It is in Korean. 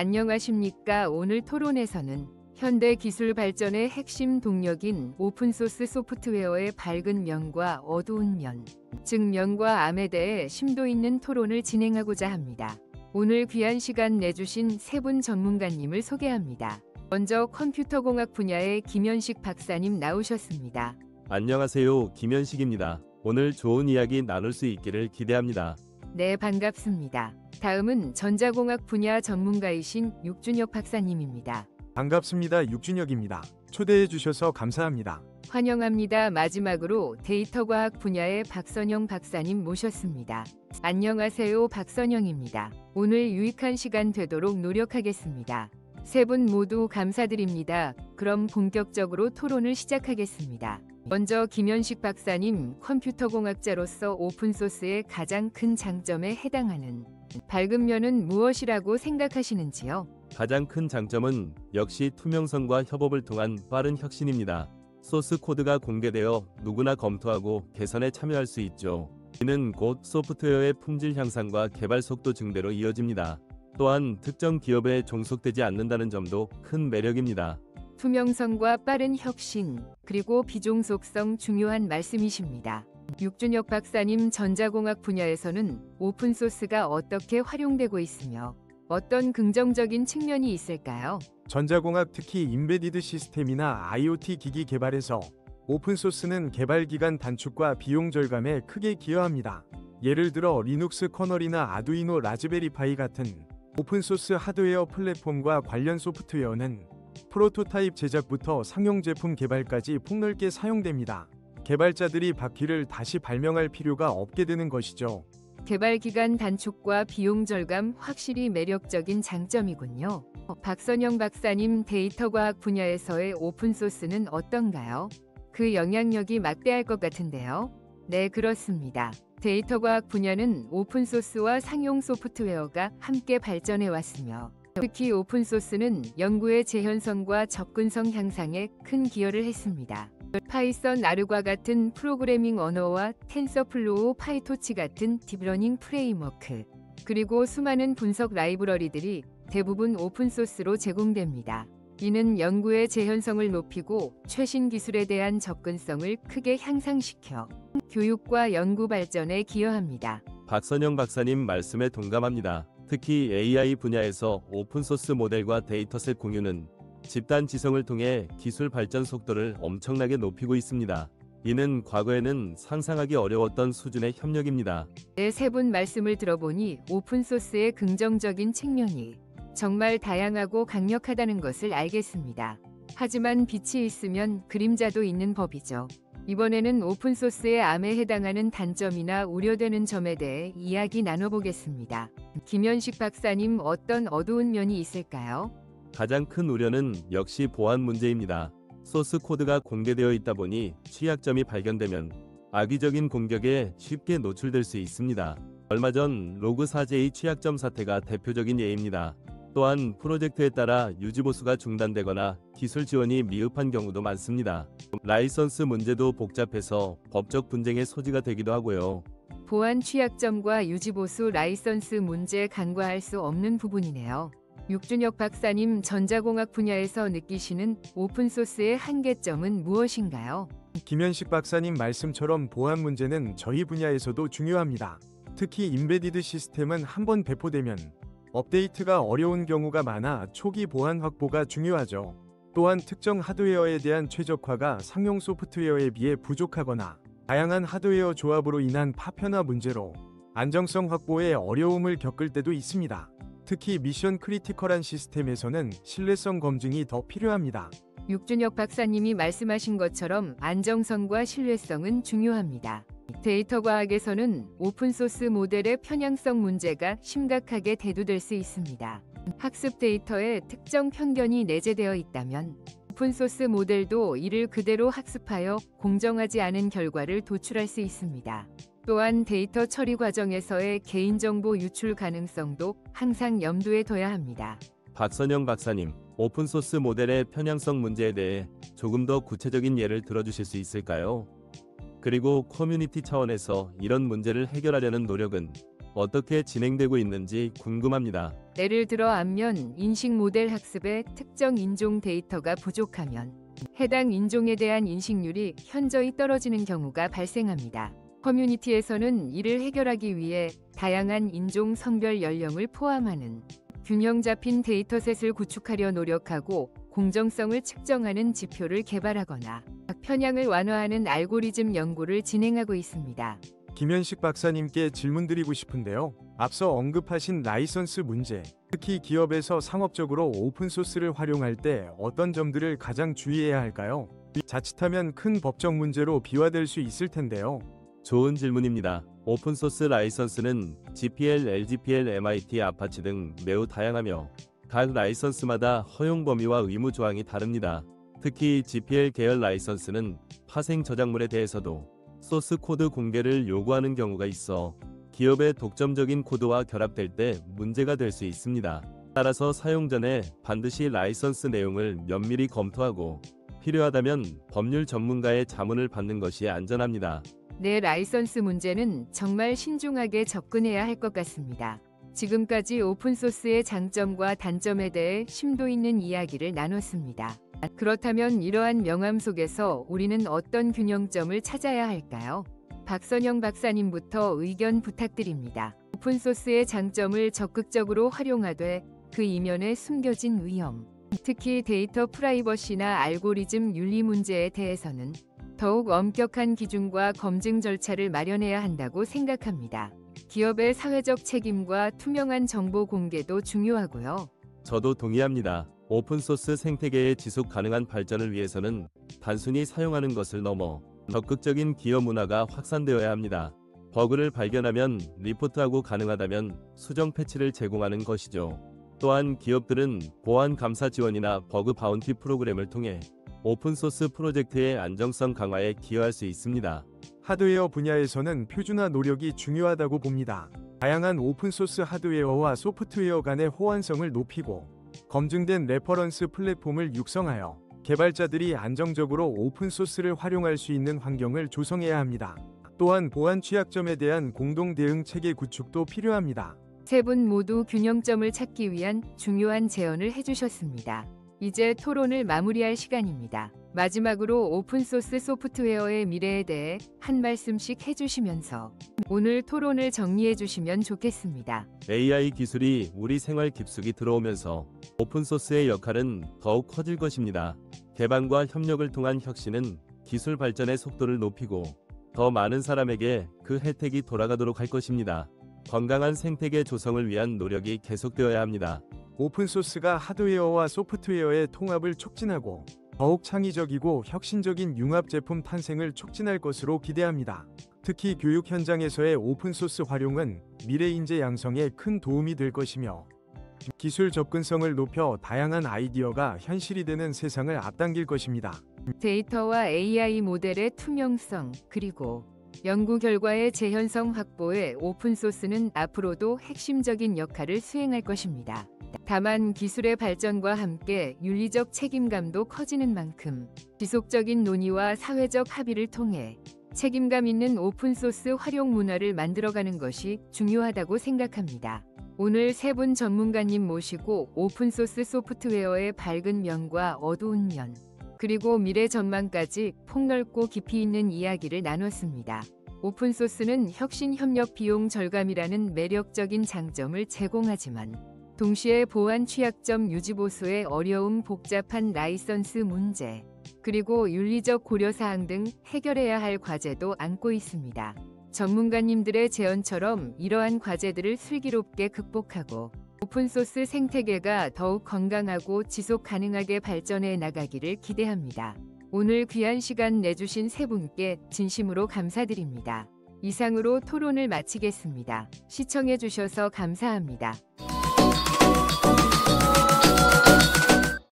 안녕하십니까. 오늘 토론에서는 현대 기술 발전의 핵심 동력인 오픈소스 소프트웨어의 밝은 면과 어두운 면, 즉 면과 암에 대해 심도 있는 토론을 진행하고자 합니다. 오늘 귀한 시간 내주신 세 분 전문가님을 소개합니다. 먼저 컴퓨터공학 분야의 김현식 박사님 나오셨습니다. 안녕하세요. 김현식입니다. 오늘 좋은 이야기 나눌 수 있기를 기대합니다. 네, 반갑습니다. 다음은 전자공학 분야 전문가이신 육준혁 박사님입니다. 반갑습니다. 육준혁입니다. 초대해 주셔서 감사합니다. 환영합니다. 마지막으로 데이터과학 분야의 박선영 박사님 모셨습니다. 안녕하세요. 박선영입니다. 오늘 유익한 시간 되도록 노력하겠습니다. 세 분 모두 감사드립니다. 그럼 본격적으로 토론을 시작하겠습니다. 먼저 김현식 박사님, 컴퓨터공학자로서 오픈소스의 가장 큰 장점에 해당하는 밝은 면은 무엇이라고 생각하시는지요? 가장 큰 장점은 역시 투명성과 협업을 통한 빠른 혁신입니다. 소스 코드가 공개되어 누구나 검토하고 개선에 참여할 수 있죠. 이는 곧 소프트웨어의 품질 향상과 개발 속도 증대로 이어집니다. 또한 특정 기업에 종속되지 않는다는 점도 큰 매력입니다. 투명성과 빠른 혁신, 그리고 비종속성 중요한 말씀이십니다. 육준혁 박사님, 전자공학 분야에서는 오픈소스가 어떻게 활용되고 있으며 어떤 긍정적인 측면이 있을까요? 전자공학 특히 임베디드 시스템이나 IoT 기기 개발에서 오픈소스는 개발 기간 단축과 비용 절감에 크게 기여합니다. 예를 들어 리눅스 커널이나 아두이노 라즈베리파이 같은 오픈소스 하드웨어 플랫폼과 관련 소프트웨어는 프로토타입 제작부터 상용 제품 개발까지 폭넓게 사용됩니다. 개발자들이 바퀴를 다시 발명할 필요가 없게 되는 것이죠. 개발 기간 단축과 비용 절감 확실히 매력적인 장점이군요. 박선영 박사님, 데이터과학 분야에서의 오픈소스는 어떤가요? 그 영향력이 막대할 것 같은데요. 네, 그렇습니다. 데이터과학 분야는 오픈소스와 상용 소프트웨어가 함께 발전해 왔으며 특히 오픈소스는 연구의 재현성과 접근성 향상에 큰 기여를 했습니다. 파이썬, R과 같은 프로그래밍 언어와 텐서플로우, 파이토치 같은 딥러닝 프레임워크, 그리고 수많은 분석 라이브러리들이 대부분 오픈소스로 제공됩니다. 이는 연구의 재현성을 높이고 최신 기술에 대한 접근성을 크게 향상시켜 교육과 연구 발전에 기여합니다. 박선영 박사님 말씀에 동감합니다. 특히 AI 분야에서 오픈소스 모델과 데이터셋 공유는 집단 지성을 통해 기술 발전 속도를 엄청나게 높이고 있습니다. 이는 과거에는 상상하기 어려웠던 수준의 협력입니다. 네, 세 분 말씀을 들어보니 오픈소스의 긍정적인 측면이 정말 다양하고 강력하다는 것을 알겠습니다. 하지만 빛이 있으면 그림자도 있는 법이죠. 이번에는 오픈소스의 암에 해당하는 단점이나 우려되는 점에 대해 이야기 나눠보겠습니다. 김현식 박사님, 어떤 어두운 면이 있을까요? 가장 큰 우려는 역시 보안 문제입니다. 소스 코드가 공개되어 있다 보니 취약점이 발견되면 악의적인 공격에 쉽게 노출될 수 있습니다. 얼마 전 로그4j 취약점 사태가 대표적인 예입니다. 또한 프로젝트에 따라 유지보수가 중단되거나 기술 지원이 미흡한 경우도 많습니다. 라이선스 문제도 복잡해서 법적 분쟁의 소지가 되기도 하고요. 보안 취약점과 유지보수 라이선스 문제 간과할 수 없는 부분이네요. 육준혁 박사님, 전자공학 분야에서 느끼시는 오픈소스의 한계점은 무엇인가요? 김현식 박사님 말씀처럼 보안 문제는 저희 분야에서도 중요합니다. 특히 임베디드 시스템은 한번 배포되면 업데이트가 어려운 경우가 많아 초기 보안 확보가 중요하죠. 또한 특정 하드웨어에 대한 최적화가 상용 소프트웨어에 비해 부족하거나 다양한 하드웨어 조합으로 인한 파편화 문제로 안정성 확보에 어려움을 겪을 때도 있습니다. 특히 미션 크리티컬한 시스템에서는 신뢰성 검증이 더 필요합니다. 육준혁 박사님이 말씀하신 것처럼 안정성과 신뢰성은 중요합니다. 데이터 과학에서는 오픈소스 모델의 편향성 문제가 심각하게 대두될 수 있습니다. 학습 데이터에 특정 편견이 내재되어 있다면 오픈소스 모델도 이를 그대로 학습하여 공정하지 않은 결과를 도출할 수 있습니다. 또한 데이터 처리 과정에서의 개인정보 유출 가능성도 항상 염두에 둬야 합니다. 박선영 박사님, 오픈소스 모델의 편향성 문제에 대해 조금 더 구체적인 예를 들어주실 수 있을까요? 그리고 커뮤니티 차원에서 이런 문제를 해결하려는 노력은 어떻게 진행되고 있는지 궁금합니다. 예를 들어 안면 인식 모델 학습에 특정 인종 데이터가 부족하면 해당 인종에 대한 인식률이 현저히 떨어지는 경우가 발생합니다. 커뮤니티에서는 이를 해결하기 위해 다양한 인종, 성별, 연령을 포함하는 균형 잡힌 데이터셋을 구축하려 노력하고 공정성을 측정하는 지표를 개발하거나 편향을 완화하는 알고리즘 연구를 진행하고 있습니다. 김현식 박사님께 질문드리고 싶은데요. 앞서 언급하신 라이선스 문제, 특히 기업에서 상업적으로 오픈소스를 활용할 때 어떤 점들을 가장 주의해야 할까요? 자칫하면 큰 법적 문제로 비화될 수 있을 텐데요. 좋은 질문입니다. 오픈소스 라이선스는 GPL, LGPL, MIT, 아파치 등 매우 다양하며 각 라이선스마다 허용 범위와 의무 조항이 다릅니다. 특히 GPL 계열 라이선스는 파생 저작물에 대해서도 소스 코드 공개를 요구하는 경우가 있어 기업의 독점적인 코드와 결합될 때 문제가 될 수 있습니다. 따라서 사용 전에 반드시 라이선스 내용을 면밀히 검토하고 필요하다면 법률 전문가의 자문을 받는 것이 안전합니다. 내 라이선스 문제는 정말 신중하게 접근해야 할 것 같습니다. 지금까지 오픈소스의 장점과 단점에 대해 심도 있는 이야기를 나눴습니다. 그렇다면 이러한 명암 속에서 우리는 어떤 균형점을 찾아야 할까요? 박선영 박사님부터 의견 부탁드립니다. 오픈소스의 장점을 적극적으로 활용하되 그 이면에 숨겨진 위험, 특히 데이터 프라이버시나 알고리즘 윤리 문제에 대해서는 더욱 엄격한 기준과 검증 절차를 마련해야 한다고 생각합니다. 기업의 사회적 책임과 투명한 정보 공개도 중요하고요. 저도 동의합니다. 오픈소스 생태계의 지속 가능한 발전을 위해서는 단순히 사용하는 것을 넘어 적극적인 기업 문화가 확산되어야 합니다. 버그를 발견하면 리포트하고 가능하다면 수정 패치를 제공하는 것이죠. 또한 기업들은 보안 감사 지원이나 버그 바운티 프로그램을 통해 오픈소스 프로젝트의 안정성 강화에 기여할 수 있습니다. 하드웨어 분야에서는 표준화 노력이 중요하다고 봅니다. 다양한 오픈소스 하드웨어와 소프트웨어 간의 호환성을 높이고 검증된 레퍼런스 플랫폼을 육성하여 개발자들이 안정적으로 오픈소스를 활용할 수 있는 환경을 조성해야 합니다. 또한 보안 취약점에 대한 공동 대응 체계 구축도 필요합니다. 세 분 모두 균형점을 찾기 위한 중요한 제언을 해주셨습니다. 이제 토론을 마무리할 시간입니다. 마지막으로 오픈소스 소프트웨어의 미래에 대해 한 말씀씩 해주시면서 오늘 토론을 정리해 주시면 좋겠습니다. AI 기술이 우리 생활 깊숙이 들어오면서 오픈소스의 역할은 더욱 커질 것입니다. 개방과 협력을 통한 혁신은 기술 발전의 속도를 높이고 더 많은 사람에게 그 혜택이 돌아가도록 할 것입니다. 건강한 생태계 조성을 위한 노력이 계속되어야 합니다. 오픈소스가 하드웨어와 소프트웨어의 통합을 촉진하고 더욱 창의적이고 혁신적인 융합 제품 탄생을 촉진할 것으로 기대합니다. 특히 교육 현장에서의 오픈소스 활용은 미래 인재 양성에 큰 도움이 될 것이며 기술 접근성을 높여 다양한 아이디어가 현실이 되는 세상을 앞당길 것입니다. 데이터와 AI 모델의 투명성 그리고 연구 결과의 재현성 확보에 오픈소스는 앞으로도 핵심적인 역할을 수행할 것입니다. 다만 기술의 발전과 함께 윤리적 책임감도 커지는 만큼 지속적인 논의와 사회적 합의를 통해 책임감 있는 오픈소스 활용 문화를 만들어가는 것이 중요하다고 생각합니다. 오늘 세 분 전문가님 모시고 오픈소스 소프트웨어의 밝은 면과 어두운 면, 그리고 미래 전망까지 폭넓고 깊이 있는 이야기를 나눴습니다. 오픈소스는 혁신 협력 비용 절감이라는 매력적인 장점을 제공하지만 동시에 보안 취약점 유지 보수의 어려움, 복잡한 라이선스 문제, 그리고 윤리적 고려사항 등 해결해야 할 과제도 안고 있습니다. 전문가님들의 제언처럼 이러한 과제들을 슬기롭게 극복하고 오픈소스 생태계가 더욱 건강하고 지속 가능하게 발전해 나가기를 기대합니다. 오늘 귀한 시간 내주신 세 분께 진심으로 감사드립니다. 이상으로 토론을 마치겠습니다. 시청해주셔서 감사합니다.